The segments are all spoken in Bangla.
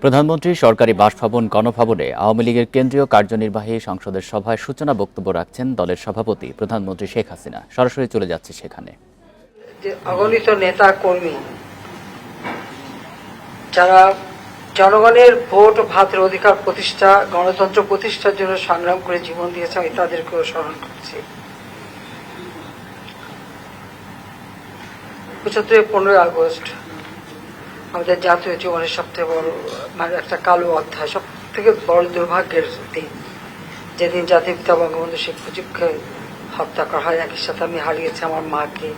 প্রধানমন্ত্রী সরকারি বাসভবন গণভবনে আওয়ামী লীগের কেন্দ্রীয় কার্যনির্বাহী সংসদের সভায় সূচনা বক্তব্য রাখছেন দলের সভাপতি প্রধানমন্ত্রী শেখ হাসিনা। সরাসরি চলে যাচ্ছে সেখানে। যে অগণিত নেতা কর্মী যারা জনগণের ভোট ও ভাতের অধিকার প্রতিষ্ঠা, গণতন্ত্র প্রতিষ্ঠার জন্য সংগ্রাম করে জীবন দিয়েছে, আমি তাদেরকেও স্মরণ করছি। 15 আগস্ট আমাদের জাতীয় জীবনের সবথেকে বড় একটা কালো অধ্যায়, সব থেকে বড় দুর্ভাগ্যের দিন, যেদিন জাতির পিতা বঙ্গবন্ধু শেখ মুজিবকে হত্যা করা হয়। একই সাথে আমি হারিয়েছি আমার মাকে,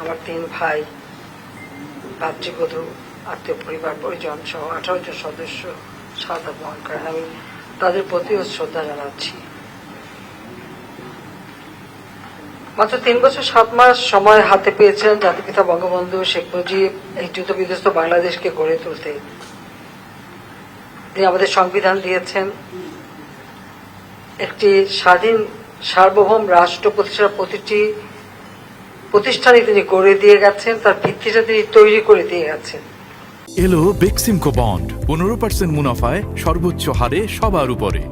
আমার 3 ভাই, ভাতৃবধূ, আত্মীয় পরিবার পরিজন সহ 18 জন সদস্য শাহাদাত বরণ করেন। আমি তাদের প্রতিও শ্রদ্ধা জানাচ্ছি। মাত্র 3 বছর 7 মাস সময় হাতে পেয়েছেন জাতিপিতা বঙ্গবন্ধু শেখ মুজিব এই যুদ্ধ বিধ্বস্ত বাংলাদেশকে গড়ে তুলতে। তিনি আমাদের সংবিধান দিয়েছেন, একটি স্বাধীন সার্বভৌম রাষ্ট্র প্রতিষ্ঠার প্রতিটি প্রতিষ্ঠানে তিনি গড়ে দিয়ে গেছেন, তার ভিত্তিটা তিনি তৈরি করে দিয়ে গেছেন। এলো বেক্সিমকো বন্ড 15% মুনাফায় সর্বোচ্চ হারে সবার উপরে।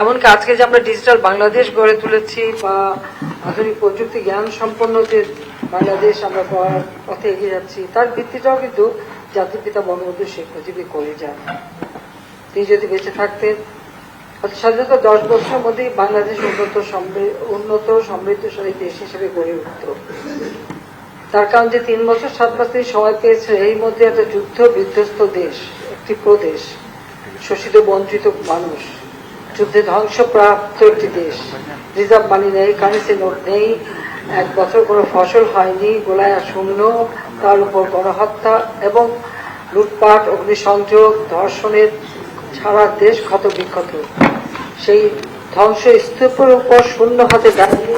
এমনকি আজকে যে আমরা ডিজিটাল বাংলাদেশ গড়ে তুলেছি বা আধুনিক প্রযুক্তি জ্ঞান সম্পন্ন যে বাংলাদেশ আমরা গড়ার পথে এগিয়ে যাচ্ছি, তার ভিত্তিটাও কিন্তু জাতির পিতা বঙ্গবন্ধু শেখ মুজিবই করে যান। তিনি যদি বেঁচে থাকতেন, স্বাধীনতা 10 বছরের মধ্যেই বাংলাদেশ উন্নত সমৃদ্ধশালী দেশ হিসেবে গড়ে উঠত। তার কারণ যে 3 বছর 7 মাস তিনি সময় পেয়েছে, এর মধ্যে একটা যুদ্ধ বিধ্বস্ত দেশ, একটি প্রদেশ, শোষিত বঞ্চিত মানুষ, যুদ্ধে ধ্বংসপ্রাপ্ত একটি দেশ, রিজার্ভ মানি নেই, কারেন্সি নোট নেই, 1 বছর কোনো ফসল হয়নি, গোলায় শূন্য, তার উপর গণহত্যা এবং লুটপাট, অগ্নিসংযোগ, ধর্ষণের সারা দেশ ক্ষত বিক্ষত। সেই ধ্বংস স্তূপের উপর শূন্য হাতে দাঁড়িয়ে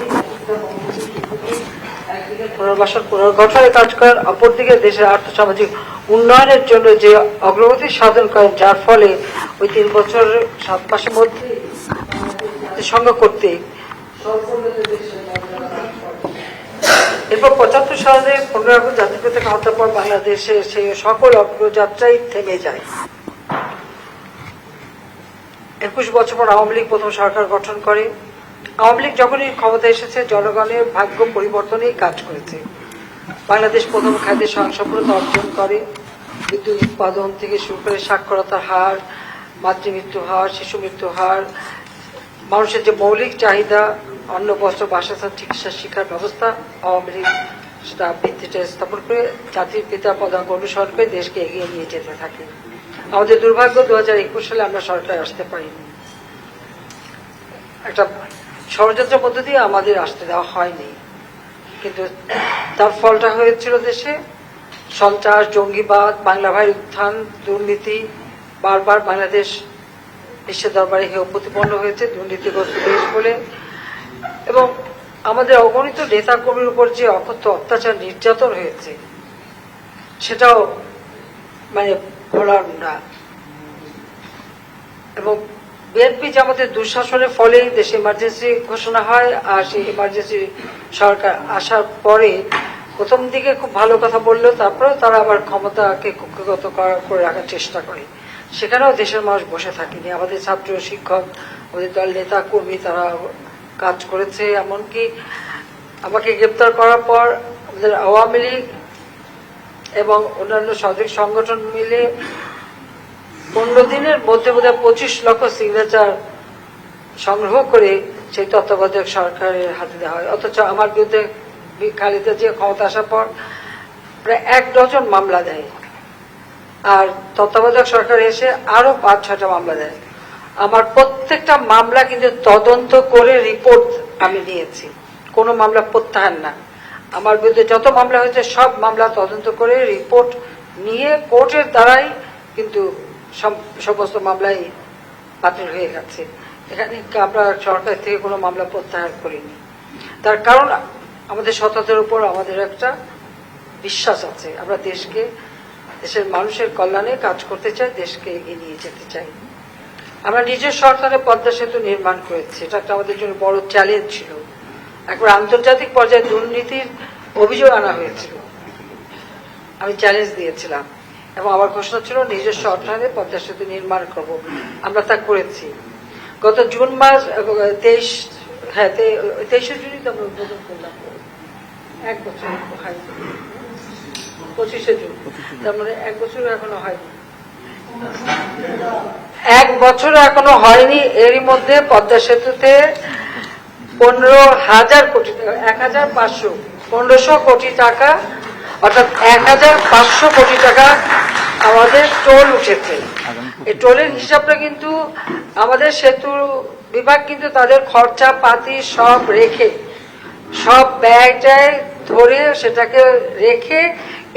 একদিকে পুনর্বাসন পুনর্গঠনের কাজ করেন, অপরদিকে দেশের আর্থসামাজিক উন্নয়নের জন্য যে অগ্রগতি সাধন করেন, যার ফলে ওই 3 বছর 7 মাসের মধ্যে সঙ্গ করতে এরপর 75 সালে 15 আগস্ট জাতির পিতাকে হত্যার পর বাংলাদেশের সেই সকল অগ্রযাত্রাই থেমে যায়। 21 বছর পর আওয়ামী লীগ প্রথম সরকার গঠন করে। আওয়ামী লীগ যখনই ক্ষমতা এসেছে, জনগণের ভাগ্য পরিবর্তনেই কাজ করেছে। বাংলাদেশ প্রথম খাদ্যে স্বয়ংসম্পূর্ণতা অর্জন করে। বিদ্যুৎ উৎপাদন থেকে শুরু করে সাক্ষরতার হার, মাতৃমৃত্যু হার, শিশু মৃত্যু হার, মানুষের যে মৌলিক চাহিদা, অন্ন, বস্ত্র, বাসস্থান, চিকিৎসা, শিক্ষার ব্যবস্থা, আওয়ামী লীগ সেটা ভিত্তিটা স্থাপন করে জাতির পিতা পদাঙ্ক অনুসরণ করে দেশকে এগিয়ে নিয়ে যেতে থাকে। আমাদের দুর্ভাগ্য 2021 সালে আমরা সরকারে আসতে পারিনি। একটা ষড়যন্ত্রের মধ্য দিয়ে আমাদের আসতে দেওয়া হয়নি, কিন্তু তার ফলটা হয়েছিল দেশে সন্ত্রাস, জঙ্গিবাদ, বাংলা ভাইয়ের উত্থান, দুর্নীতি। বারবার বাংলাদেশ বিশ্বের দরবারে হেয় প্রতিপন্ন হয়েছে দুর্নীতিগ্রস্ত দেশ বলে, এবং আমাদের অগণিত নেতা কর্মীর উপর যে অকথ্য অত্যাচার নির্যাতন হয়েছে সেটাও বলার না। এবং বিএনপি যে আমাদের দুঃশাসনের ফলেই দেশে ইমার্জেন্সি ঘোষণা হয়, আর সেই ইমার্জেন্সি সরকার আসার পরে প্রথম দিকে খুব ভালো কথা বললেও তারপরেও তারা আবার ক্ষমতাকে কুক্ষিগত করে রাখার চেষ্টা করে। সেখানেও দেশের মানুষ বসে থাকেনি। আমাদের ছাত্র, শিক্ষক, আমাদের দল নেতা কর্মী তারা কাজ করেছে। এমনকি আমাকে গ্রেপ্তার করার পর আমাদের আওয়ামী লীগ এবং অন্যান্য সহযোগী সংগঠন মিলে 15 দিনের মধ্যে বোধহয় 25 লক্ষ সিগনেচার সংগ্রহ করে সেই তত্ত্বাবধায়ক সরকারের হাতে দেওয়া হয়। অথচ আমার বিরুদ্ধে খালেদা জিয়া ক্ষমতা আসার পর প্রায় 1 ডজন মামলা দেয়, আর তত্ত্বাবধায়ক সরকার এসে আরো 5-6টা মামলা দেয়। আমার প্রত্যেকটা মামলা কিন্তু তদন্ত করে রিপোর্ট আমি নিয়েছি, কোনো মামলা প্রত্যাহার না। আমার বিরুদ্ধে যত মামলা হয়েছে সব মামলা তদন্ত করে রিপোর্ট নিয়ে কোর্টের দ্বারাই কিন্তু সমস্ত মামলাই বাতিল হয়ে গেছে। এখানে আমরা সরকার থেকে কোনো মামলা প্রত্যাহার করিনি। তার কারণ আমাদের সততার উপর আমাদের একটা বিশ্বাস আছে। আমরা দেশের মানুষের কল্যাণে কাজ করতে চাই, দেশকে এগিয়ে নিয়ে যেতে চাই। আমরা নিজের সরকারে পদ্মা সেতু নির্মাণ করেছি, এটা একটা আমাদের জন্য বড় চ্যালেঞ্জ ছিল। একবার আন্তর্জাতিক পর্যায়ে দুর্নীতির অভিযোগ আনা হয়েছিল, আমি চ্যালেঞ্জ দিয়েছিলাম, এবং আমার ঘোষণা ছিল নিজস্ব অর্থায়নে পদ্মা সেতু নির্মাণ করব। আমরা তা করেছি। গত জুন মাস 23শে জুনই তো আমরা উদ্বোধন করলাম, 1 বছর হয়নি, 25শে জুন, তার মানে 1 বছর এখনো হয়নি, 1 বছর এখনো হয়নি। এরই মধ্যে পদ্মা সেতুতে 15,000 কোটি টাকা, 1500 কোটি টাকা, অর্থাৎ 1500 কোটি টাকা আমাদের টোল উঠেছে। এই টোলের হিসাবটা কিন্তু আমাদের সেতু বিভাগ কিন্তু তাদের খরচা পাতি সব রেখে, সব ব্যয়টায় ধরে সেটাকে রেখে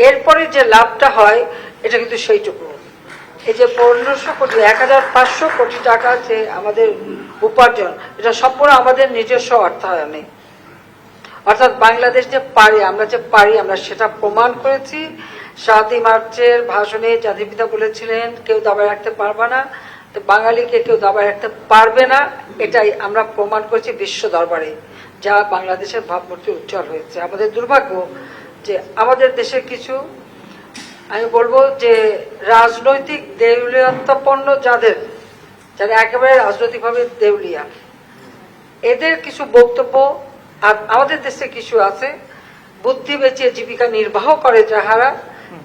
এরপরে যে লাভটা হয় এটা কিন্তু সেইটুকু। এই যে 1500 কোটি, 1500 কোটি টাকা যে আমাদের উপার্জন, এটা সম্পূর্ণ আমাদের নিজস্ব অর্থায়নে। অর্থাৎ বাংলাদেশ যে পারে, আমরা যে পারি, আমরা সেটা প্রমাণ করেছি। 7ই মার্চের ভাষণে জাতির পিতা বলেছিলেন কেউ দাবায় রাখতে পারবে না, তো বাঙালিকে কেউ দাবায় রাখতে পারবে না, এটাই আমরা প্রমাণ করেছি বিশ্ব দরবারে, যা বাংলাদেশের ভাবমূর্তি উজ্জ্বল হয়েছে। আমাদের দুর্ভাগ্য যে আমাদের দেশের কিছু, আমি বলবো যে রাজনৈতিক দেউলিয়াত্বপন্ন যারা একেবারে রাজনৈতিকভাবে দেউলিয়া, এদের কিছু বক্তব্য, আর আমাদের দেশে কিছু আছে বুদ্ধি বেচিয়ে জীবিকা নির্বাহ করে যাহারা,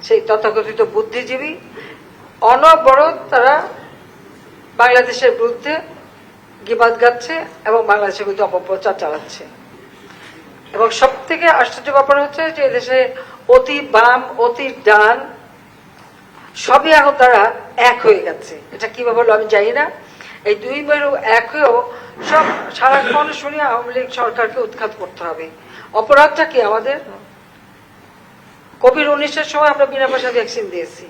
সেই তথাকথিত বুদ্ধিজীবী, অনবরত তারা বাংলাদেশের বিরুদ্ধে গিবাদ গাচ্ছে এবং বাংলাদেশের বিরুদ্ধে অপপ্রচার চালাচ্ছে। এবং সব থেকে আশ্চর্য ব্যাপার হচ্ছে যে এদেশে অতি বাম অতি ডান সবই এখন তারা এক হয়ে গেছে। এটা কিভাবে হলো আমি জানি না। এই দুই মেরু এক হয়েও সব সারাক্ষণ শুনি আওয়ামী লীগ সরকারকে উৎখাত করতে হবে। অপরাধটা কি আমাদের? কোভিড-19-এর সময় আমরা বিনা পয়সা ভ্যাকসিন দিয়েছি,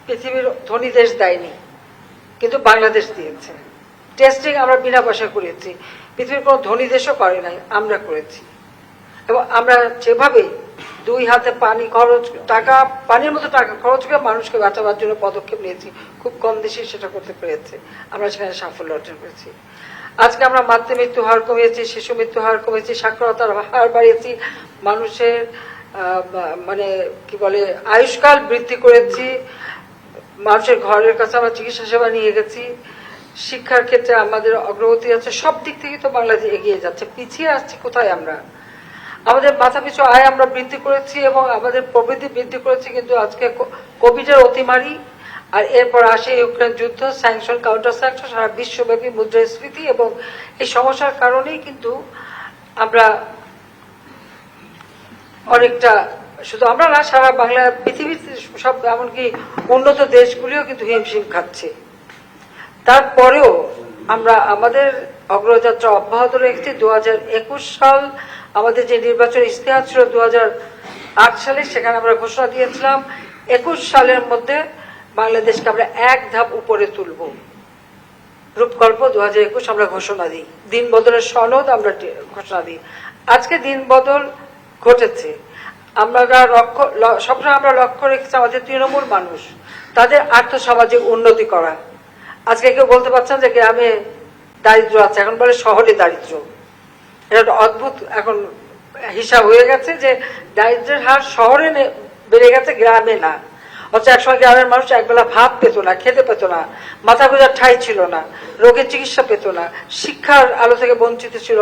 পৃথিবীর ধনী দেশ দেয়নি, কিন্তু বাংলাদেশ দিয়েছে। টেস্টিং আমরা বিনা পয়সা করেছি, পৃথিবীর কোনো ধনী দেশও করে নাই, আমরা করেছি। এবং আমরা যেভাবে 2 হাতে পানির মতো টাকা খরচ করে মানুষকে বাঁচাবার জন্য পদক্ষেপ নিয়েছি, খুব কম দেশে সেটা করতে পেরেছে, আমরা সেখানে সাফল্য অর্জন করেছি। আজকে আমরা মাতৃ মৃত্যু হার কমিয়েছি, শিশু মৃত্যু হার কমিয়েছি, সাক্ষরতার হার বাড়িয়েছি, মানুষের মানে কি বলে আয়ুষ্কাল বৃদ্ধি করেছি, মানুষের ঘরের কাছে আমরা চিকিৎসা সেবা নিয়ে গেছি, শিক্ষার ক্ষেত্রে আমাদের অগ্রগতি আছে। সব দিক থেকে তো বাংলাদেশ এগিয়ে যাচ্ছে। পিছিয়ে আসছি কোথায় আমরা? আমাদের মাথাপিছু আয় আমরা বৃদ্ধি করেছি এবং আমাদের প্রবৃদ্ধি বৃদ্ধি করেছি, কিন্তু আজকে কোভিডের অতিমারি, আর এরপর আসে ইউক্রেন যুদ্ধ, স্যাংশন, কাউন্টার স্যাংশন, সারা বিশ্বব্যাপী মুদ্রাস্ফীতি, এবং এই সমস্যার কারণেই কিন্তু আমরা অনেকটা, শুধু আমরা না, সারা বাংলা পৃথিবীর সব এমনকি উন্নত দেশগুলিও কিন্তু হিমশিম খাচ্ছে। তারপরেও আমরা আমাদের অগ্রযাত্রা অব্যাহত রেখেছি। 2021 সাল আমাদের যে নির্বাচন ইস্তেহার ছিল 2008 সালে, সেখানে আমরা ঘোষণা দিয়েছিলাম 21 সালের মধ্যে বাংলাদেশকে আমরা 1 ধাপ উপরে তুলব। রূপকল্প 2021 আমরা ঘোষণা দিই, দিন বদলের সনদ আমরা ঘোষণা দিই। আজকে দিন বদল ঘটেছে। আমরা সবসময় আমরা লক্ষ্য রেখেছি আমাদের তৃণমূল মানুষ, তাদের আর্থসামাজিক উন্নতি করা। আজকে কেউ বলতে পারছেন যে গ্রামে দারিদ্র আছে, এখন বলে শহরে দারিদ্র। এটা একটা অদ্ভুত এখন হিসাব হয়ে গেছে যে দারিদ্রের হার শহরে বেড়ে গেছে, গ্রামে না। অথচ একসময় গ্রামের মানুষ একবেলা ভাত পেত না, খেতে পেত না, মাথা গোঁজার ঠাঁই ছিল না, রোগের চিকিৎসা পেত না, শিক্ষার আলো থেকে বঞ্চিত ছিল।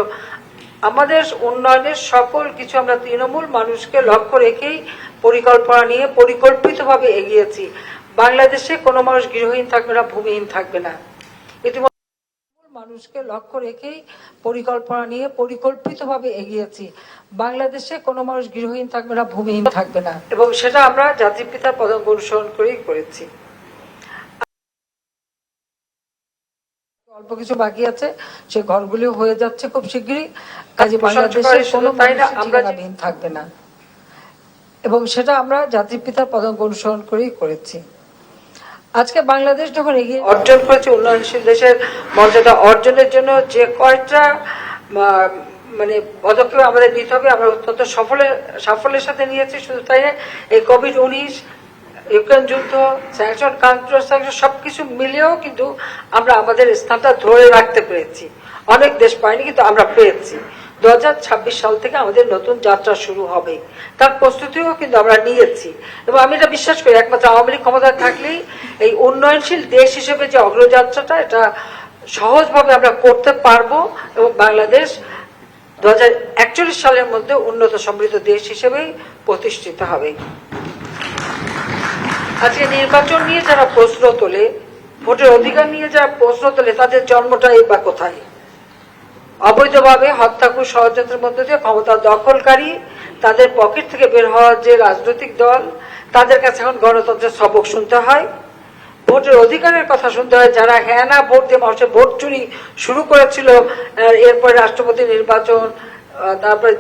আমাদের উন্নয়নের সকল কিছু আমরা তৃণমূল মানুষকে লক্ষ্য রেখেই পরিকল্পনা নিয়ে পরিকল্পিতভাবে এগিয়েছি। বাংলাদেশে কোনো মানুষ গৃহহীন থাকবে না, ভূমিহীন থাকবে না। ইতিমধ্যে মানুষকে লক্ষ্য রেখেই পরিকল্পনা নিয়ে পরিকল্পিতভাবে এগিয়েছি। বাংলাদেশে কোনো মানুষ গৃহহীন থাকবে না, ভূমিহীন থাকবে না, এবং সেটা আমরা জাতির পিতার পদাঙ্ক অনুসরণ করেই করেছি। অল্প কিছু বাকি আছে, সে ঘরগুলিও হয়ে যাচ্ছে খুব শীঘ্রই। কাজে বাংলাদেশে কোনো ঠিকানাবিহীন থাকবে না, এবং সেটা আমরা জাতির পিতার পদাঙ্ক অনুসরণ করেই করেছি। আজকে বাংলাদেশ যখন এগিয়ে অর্জন করেছে, উন্নয়নশীল দেশের মর্যাদা অর্জনের জন্য যে কয়েকটা মানে পদক্ষেপ আমাদের নিতে হবে, আমরা অত্যন্ত সাফল্যের সাথে নিয়েছি। শুধু তাই না, এই কোভিড-19, ইউক্রেন যুদ্ধ, স্যাংশন, কাউন্টার স্যাংশন সবকিছু মিলেও কিন্তু আমরা আমাদের স্থানটা ধরে রাখতে পেরেছি। অনেক দেশ পায়নি, কিন্তু আমরা পেয়েছি। 2026 সাল থেকে আমাদের নতুন যাত্রা শুরু হবে, তার প্রস্তুতিও কিন্তু আমরা নিয়েছি। এবং আমি এটা বিশ্বাস করি একমাত্র আওয়ামী লীগ ক্ষমতায় থাকলেই এই উন্নয়নশীল দেশ হিসেবে যে অগ্রযাত্রাটা এটা সহজভাবে আমরা করতে পারবো এবং বাংলাদেশ 2041 সালের মধ্যে উন্নত সমৃদ্ধ দেশ হিসেবেই প্রতিষ্ঠিত হবে। আজকে নির্বাচন নিয়ে যারা প্রশ্ন তোলে, ভোটের অধিকার নিয়ে যারা প্রশ্ন তোলে, তাদের জন্মটাই বা কোথায়? অবৈধভাবে হত্যা খুন ষড়যন্ত্রের মধ্যে দিয়ে ক্ষমতা দখলকারী তাদের পকেট থেকে বের হওয়ার যে রাজনৈতিক দল, তাদের কাছে এখন গণতন্ত্রের সবক শুনতে হয়, ভোটের অধিকারের কথা শুনতে হয়। যারা হ্যাঁ না ভোট দিয়ে মানুষের ভোট চুরি শুরু করেছিল, এরপরে রাষ্ট্রপতি নির্বাচন, তারপরে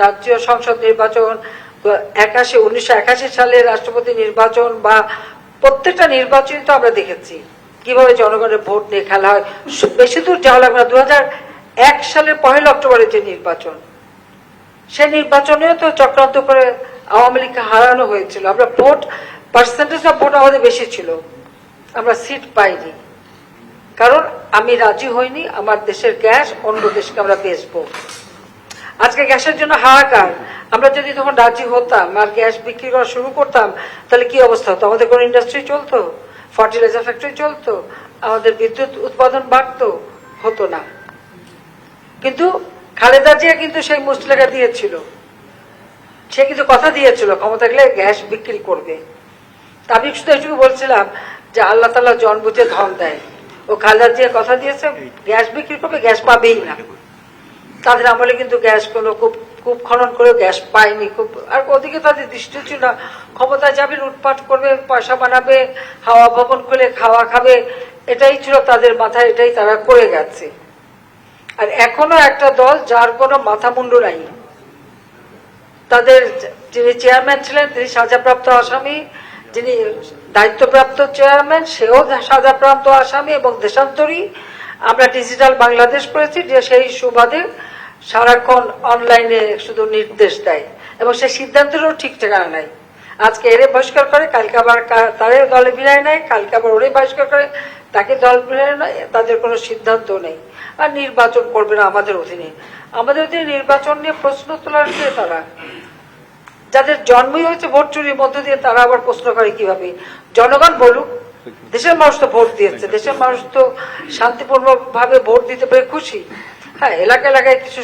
জাতীয় সংসদ নির্বাচন, 1981 সালে রাষ্ট্রপতি নির্বাচন, বা প্রত্যেকটা নির্বাচনই তো আমরা দেখেছি কিভাবে জনগণের ভোট নিয়ে খেলা হয়। বেশি দূর যাওয়া লাগবে না, 2001 সালের 1 অক্টোবরের যে নির্বাচন, সেই নির্বাচনেও তো চক্রান্ত করে আওয়ামী লীগকে হারানো হয়েছিল। আমরা ভোট পার্সেন্টেজ অফ ভোট আমাদের বেশি ছিল, আমরা সিট পাইনি, কারণ আমি রাজি হইনি আমার দেশের গ্যাস অন্য দেশকে আমরা বেচবো। আজকে গ্যাসের জন্য হাহাকার। আমরা যদি তখন রাজি হতাম আর গ্যাস বিক্রি করা শুরু করতাম, তাহলে কি অবস্থা হতো? আমাদের কোন ইন্ডাস্ট্রি চলতো? ফার্টিলাইজার ফ্যাক্টরি চলতো? আমাদের বিদ্যুৎ উৎপাদন বাড়তো? হতো না। কিন্তু খালেদা জিয়া কিন্তু সেই মুসলেখা দিয়েছিল, সে কিন্তু কথা দিয়েছিল ক্ষমতা গেলে গ্যাস বিক্রি করবে। আমি শুধু এটুকু বলছিলাম যে আল্লাহ তাআলা জন বুঝে ধন দেয়, ও খালেদা জিয়া কথা দিয়েছে গ্যাস বিক্রি করবে, গ্যাস পাবেই না। তাদের আমলে কিন্তু গ্যাস কোনো কূপ খনন করে গ্যাস পায়নি, আর ওদিকে তাদের দৃষ্টি ছিল না। ক্ষমতায় যাবে, লুটপাট করবে, পয়সা বানাবে, হাওয়া ভবন খুলে খাওয়া খাবে, এটাই ছিল তাদের মাথায়, এটাই তারা করে গেছে। আর এখনো একটা দল যার কোনো মাথা মুন্ডু নাই। তাদের যিনি চেয়ারম্যান ছিলেন তিনি সাজাপ্রাপ্ত আসামি, যিনি দায়িত্বপ্রাপ্ত চেয়ারম্যান সেও সাজাপ্রাপ্ত আসামি এবং দেশান্তরী। আমরা ডিজিটাল বাংলাদেশ করেছি, যে সেই সুবাদে সারাক্ষণ অনলাইনে শুধু নির্দেশ দেয় এবং সেই সিদ্ধান্তেরও ঠিক ঠিকানা নাই। আজকে এরে বহিষ্কার করে, কালকে আবার তারে দলে বিরায় নেয়, কালকে আবার ওরে বহিষ্কার করে, তাকে দল বিরায় নেয়। তাদের কোনো সিদ্ধান্ত নেই। আর নির্বাচন করবে না আমাদের অধীনে। আমাদের অধীনে নির্বাচন নিয়ে প্রশ্ন তোলার কে? তারা যাদের জন্মই হয়েছে ভোট চুরির মধ্য দিয়ে, তারা আবার প্রশ্ন করে কিভাবে? জনগণ বলুক, দেশের মানুষ তো ভোট দিয়েছে, দেশের মানুষ তো শান্তিপূর্ণ ভাবে ভোট দিতে পেরে খুশি। হ্যাঁ, এলাকা এলাকায় কিছু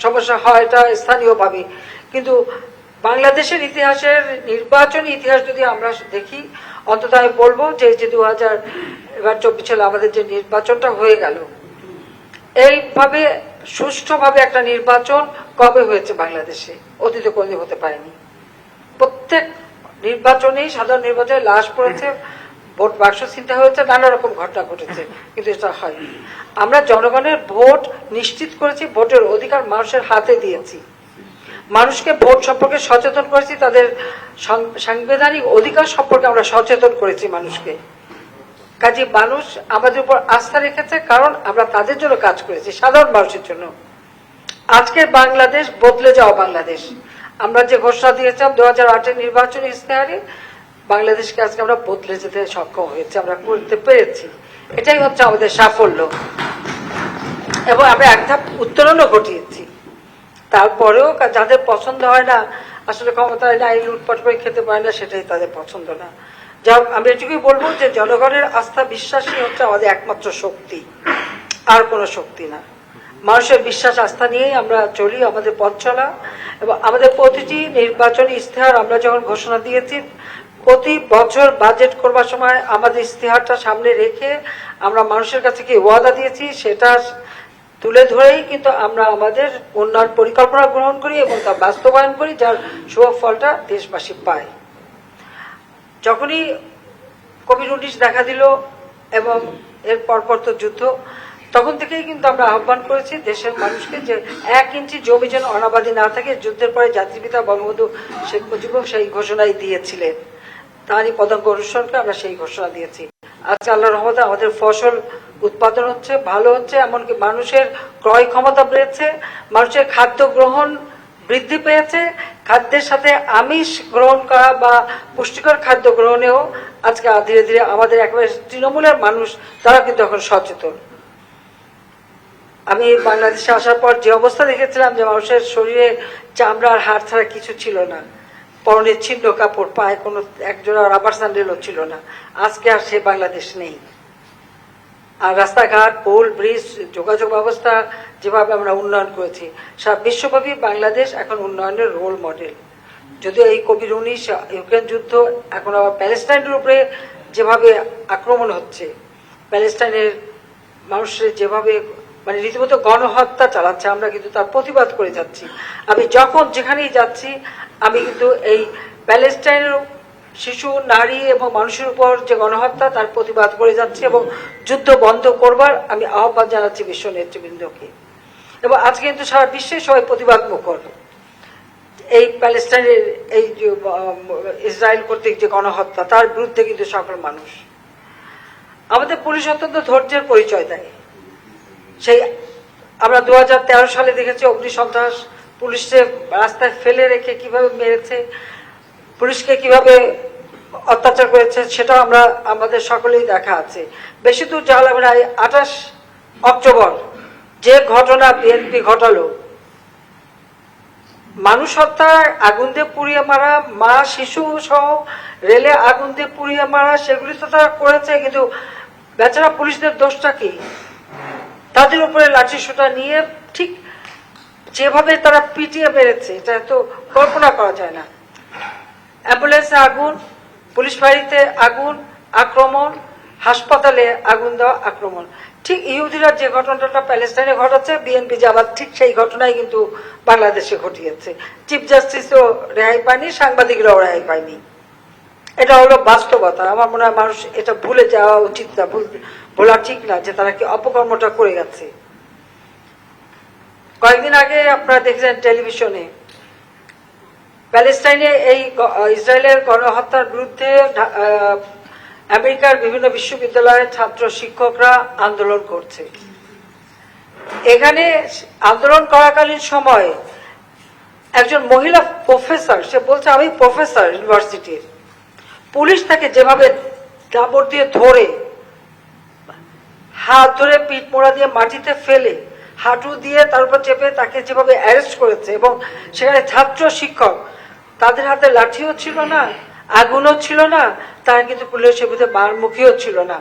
সমস্যা হয়, এটা স্থানীয় ভাবে, কিন্তু বাংলাদেশের ইতিহাসের নির্বাচনী ইতিহাস যদি আমরা দেখি, অন্তত আমি বলবো যে 2024 সালে আমাদের যে নির্বাচনটা হয়ে গেল, এইভাবে সুষ্ঠুভাবে একটা নির্বাচন কবে হয়েছে বাংলাদেশে? অতীতে কোনদিন হতে পারেনি। প্রত্যেক নির্বাচনেই, সাধারণ নির্বাচনে লাশ পড়েছে, ভোট বাক্স ছিনতে হয়েছে, নানা রকম ঘটনা ঘটেছে, কিন্তু এটা হয়নি। আমরা জনগণের ভোট নিশ্চিত করেছি, ভোটের অধিকার মানুষের হাতে দিয়েছি, মানুষকে ভোট সম্পর্কে সচেতন করেছি, তাদের সাংবিধানিক অধিকার সম্পর্কে আমরা সচেতন করেছি মানুষকে। কাজে মানুষ আমাদের উপর আস্থা রেখেছে, কারণ আমরা তাদের জন্য কাজ করেছি, সাধারণ মানুষের জন্য। আজকের বাংলাদেশ বদলে যাওয়া বাংলাদেশ। আমরা যে ঘোষণা দিয়েছিলাম 2008-এর নির্বাচনী ইশতেহারে, বাংলাদেশকে আজকে আমরা বদলে যেতে সক্ষম হয়েছি, আমরা করতে পেরেছি। এটাই হচ্ছে আমাদের সাফল্য, এবং আমরা এক ধাপ উত্তরণও ঘটিয়েছি। তারপরেও যাদের পছন্দ হয় না, আসলে ক্ষমতায় নাই, লুটপাট করে খেতে পারে না, সেটাই তাদের পছন্দ না। যা আমি এটুকুই বলবো যে জনগণের আস্থা বিশ্বাসই হচ্ছে আমাদের একমাত্র শক্তি, আর কোনো শক্তি না। মানুষের বিশ্বাস আস্থা নিয়েই আমরা চলি, আমাদের পথ চলা। এবং আমাদের প্রতিটি নির্বাচনী ইশতেহার আমরা যখন ঘোষণা দিয়েছি, প্রতি বছর বাজেট করবার সময় আমাদের ইশতেহারটা সামনে রেখে আমরা মানুষের কাছে কি ওয়াদা দিয়েছি সেটা তুলে ধরেই কিন্তু আমরা আমাদের উন্নয়ন পরিকল্পনা গ্রহণ করি এবং তা বাস্তবায়ন করি, যার শুভ ফলটা দেশবাসী পায়। যখনই কোভিড-19 দেখা দিল এবং এর পরপর তো যুদ্ধ, তখন থেকেই কিন্তু আমরা আহ্বান করেছি দেশের মানুষকে যে 1 ইঞ্চি জমি যেন অনাবাদী না থাকে। যুদ্ধের পরে জাতির পিতা বঙ্গবন্ধু শেখ মুজিবুর সেই ঘোষণাই দিয়েছিলেন, তারই পদাঙ্ক অনুসরণ করে আমরা সেই ঘোষণা দিয়েছি। আজকে আল্লাহর রহমতে আমাদের ফসল উৎপাদন হচ্ছে, ভালো হচ্ছে, এমনকি মানুষের ক্রয় ক্ষমতা বেড়েছে, মানুষের খাদ্য গ্রহণ বৃদ্ধি পেয়েছে। খাদ্যের সাথে আমিষ গ্রহণ করা বা পুষ্টিকর খাদ্য গ্রহণেও আজকে ধীরে ধীরে আমাদের একেবারে তৃণমূলের মানুষ তারা কিন্তু এখন সচেতন। আমি বাংলাদেশে আসার পর যে অবস্থা দেখেছিলাম যে মানুষের শরীরে চামড়া আর হাড় ছাড়া কিছু ছিল না, পরনে ছিন্ন কাপড়, পায়ে কোনো একজোড়া রাবার স্যান্ডেলও ছিল না। আজকে আর সে বাংলাদেশ নেই। আর রাস্তাঘাট, পোল, ব্রিজ, যোগাযোগ ব্যবস্থা যেভাবে আমরা উন্নয়ন করেছি, সারা বিশ্বব্যাপী বাংলাদেশ এখন উন্নয়নের রোল মডেল। যদিও এই কোভিড-19 ইউক্রেন যুদ্ধ, এখন আবার প্যালেস্টাইনের উপরে যেভাবে আক্রমণ হচ্ছে, প্যালেস্টাইনের মানুষের যেভাবে মানে রীতিমতো গণহত্যা চালাচ্ছে, আমরা কিন্তু তার প্রতিবাদ করে যাচ্ছি। আমি যখন যেখানেই যাচ্ছি আমি কিন্তু এই প্যালেস্টাইনের শিশু, নারী এবং মানুষের উপর যে গণহত্যা তার প্রতিবাদ করে যাচ্ছি এবং যুদ্ধ বন্ধ করবার আমি আহ্বান জানাচ্ছি বিশ্ব নেতৃবৃন্দকে। এবং আজকে কিন্তু সারা বিশ্বে সবাই প্রতিবাদ মুখর এই প্যালেস্টাইনের এই যে ইসরায়েল কর্তৃক যে গণহত্যা, তার বিরুদ্ধে কিন্তু সকল মানুষ। আমাদের পুলিশ অত্যন্ত ধৈর্যের পরিচয় দেয়। সেই আমরা 2013 সালে দেখেছি অগ্নিসন্ত্রাস, পুলিশকে রাস্তায় ফেলে রেখে কিভাবে মেরেছে, পুলিশকে কিভাবে অত্যাচার করেছে, সেটাও আমরা আমাদের সকলেই দেখা আছে। বেশি দূর যাওয়া লাগবে না, 28 অক্টোবর যে ঘটনা বিএনপি ঘটালো, মানুষ হত্যা, আগুন দিয়ে পুড়িয়ে মারা, মা শিশু সহ রেলে আগুন দিয়ে পুড়িয়ে মারা, সেগুলি তো তারা করেছে, কিন্তু বেচারা পুলিশদের দোষটা কি? তাদের উপরে লাঠি সোঁটা নিয়ে ঠিক যেভাবে তারা পিটিয়ে মেরেছে, এটা তো কল্পনা করা যায় না। অ্যাম্বুলেন্সে আগুন, পুলিশ বাড়িতে আগুন, আক্রমণ, হাসপাতালে আগুন দেওয়া, আক্রমণ। ঠিক ইহুদিরা যে ঘটনাটা প্যালেস্টাইনে ঘটাচ্ছে, বিএনপি আবার ঠিক সেই ঘটনাই কিন্তু বাংলাদেশে ঘটিয়েছে। চিফ জাস্টিসও রেহাই পায়নি, সাংবাদিকরাও রেহাই পায়নি। এটা হলো বাস্তবতা। আমার মনে হয় মানুষ এটা ভুলে যাওয়া উচিত না, ভোলা ঠিক না যে তারা কি অপকর্মটা করে গেছে। কয়েকদিন আগে আপনারা দেখলেন টেলিভিশনে প্যালেস্টাইনে এই ইসরায়েলের গণহত্যার বিরুদ্ধে আমেরিকার বিভিন্ন বিশ্ববিদ্যালয়ের ছাত্র শিক্ষকরা আন্দোলন করছে। এখানে আন্দোলন করাকালীন সময় একজন মহিলা প্রফেসর, সে বলছে আমি প্রফেসর ইউনিভার্সিটির, পুলিশ তাকে যেভাবে কাপড় দিয়ে ধরে, হাত ধরে পিঠ মোড়া দিয়ে মাটিতে ফেলে, হাঁটু দিয়ে তার উপর চেপে তাকে যেভাবে অ্যারেস্ট করেছে, এবং সেখানে ছাত্র শিক্ষক, তাদের হাতে লাঠিও ছিল না, আগুনও ছিল না, তারা কিন্তু পুলিশের বিরুদ্ধে বারমুখীও ছিল না।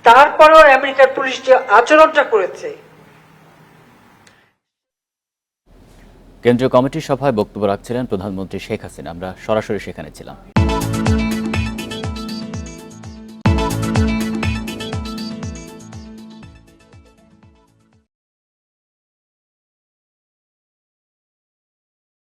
তারপরেও আমেরিকার পুলিশ যে আচরণটা করেছে। কেন্দ্রীয় কমিটির সভায় বক্তব্য রাখছিলেন প্রধানমন্ত্রী শেখ হাসিনা। আমরা সরাসরি সেখানে ছিলাম।